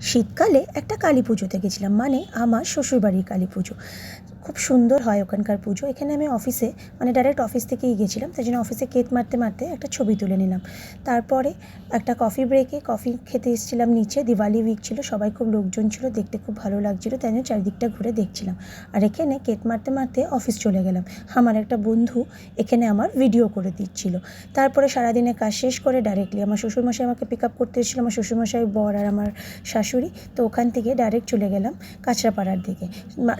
শীতকালে একটা কালী পুজোতে গেছিলাম, মানে আমার শ্বশুরবাড়ির কালী পুজো। খুব সুন্দর হয় ওখানকার পুজো। এখানে আমি অফিসে, মানে ডাইরেক্ট অফিস থেকেই গেছিলাম, তাই জন্য অফিসে কেক মারতে মারতে একটা ছবি তুলে নিলাম। তারপরে একটা কফি ব্রেকে কফি খেতে এসেছিলাম নিচে, দিওয়ালি উইক ছিল, সবাই খুব লোকজন ছিল, দেখতে খুব ভালো লাগছিলো, তাই জন্য চারিদিকটা ঘুরে দেখছিলাম। আর এখানে কেক মারতে মারতে অফিস চলে গেলাম। আমার একটা বন্ধু এখানে আমার ভিডিও করে দিচ্ছিল। তারপরে সারাদিনের কাজ শেষ করে ডাইরেক্টলি আমার শ্বশুরমশাই আমাকে পিক আপ করতে এসেছিলো, আমার শ্বশুরমশাই, বর আর আমার শাশুড়ি। তো ওখান থেকে ডাইরেক্ট চলে গেলাম কাঁচরাপাড়ার দিকে।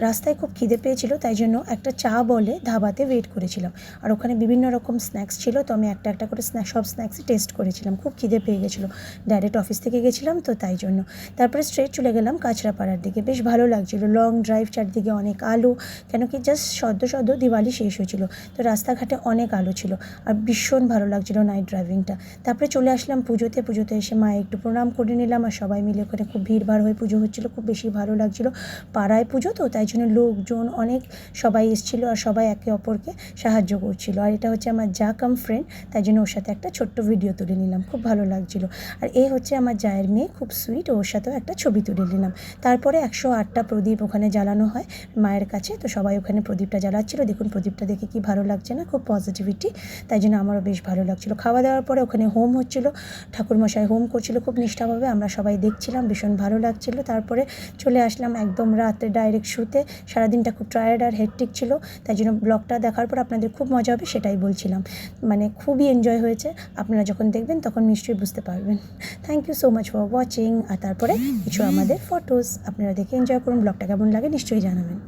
রাস্তায় খুব খিদে পেয়েছিল, তাই জন্য একটা চা বলে ধাবাতে ওয়েট করেছিলাম। আর ওখানে বিভিন্ন রকম স্ন্যাক্স ছিল, তো আমি একটা একটা করে সব স্ন্যাক্সই টেস্ট করেছিলাম। খুব খিদে পেয়ে গেছিলো, ডাইরেক্ট অফিস থেকে গেছিলাম তো তাই জন্য। তারপরে স্ট্রেট চলে গেলাম কাঁচরাপাড়ার দিকে। বেশ ভালো লাগছিলো, লং ড্রাইভ, চারদিকে অনেক আলো, কেন কি জাস্ট সদ্য সদ্য দিওয়ালি শেষ হয়েছিল, তো রাস্তাঘাটে অনেক আলো ছিল আর ভীষণ ভালো লাগছিলো নাইট ড্রাইভিংটা। তারপরে চলে আসলাম পুজোতে এসে মায়ে একটু প্রণাম করে নিলাম, আর সবাই মিলে ওখানে খুব ভিড়ভাড় হয়ে পুজো হচ্ছিলো, খুব বেশি ভালো লাগছিলো। পাড়ায় পুজো তো তাই জন্য লোকজন অনেক, সবাই এসেছিলো আর সবাই একে অপরকে সাহায্য করছিলো। আর এটা হচ্ছে আমার যা কাম ফ্রেন্ড, তাই জন্য ওর সাথে একটা ছোট্ট ভিডিও তুলে নিলাম, খুব ভালো লাগছিলো। আর এ হচ্ছে আমার জায়ের মেয়ে, খুব সুইট, ওর সাথেও একটা ছবি তুলে নিলাম। তারপরে 108টা প্রদীপ ওখানে জ্বালানো হয় মায়ের কাছে, তো সবাই ওখানে প্রদীপটা জ্বালাচ্ছিলো। দেখুন প্রদীপটা দেখে কি ভালো লাগছে না, খুব পজিটিভিটি, তাই জন্য আমারও বেশ ভালো লাগছিলো। খাওয়া দাওয়ার পরে ওখানে হোম হচ্ছিলো, ঠাকুরমশাই হোম করছিলো খুব নিষ্ঠাভাবে, আমরা সবাই দেখছিলাম, ভীষণ ভালো লাগছিলো। তারপরে চলে আসলাম একদম রাতে ডাইরেক্ট শুতে। সারাদিনটা খুব টায়ার্ড আর হেক্টিক ছিল, তাই জন্য ব্লগটা দেখার পর আপনাদের খুব মজা হবে সেটাই বলছিলাম। মানে খুবই এনজয় হয়েছে, আপনারা যখন দেখবেন তখন নিশ্চয়ই বুঝতে পারবেন। Thank you so much for watching. আর তারপরে কিছু আমাদের ফটোস আপনারা দেখে এনজয় করুন। ব্লগটা কেমন লাগে নিশ্চয়ই জানাবেন।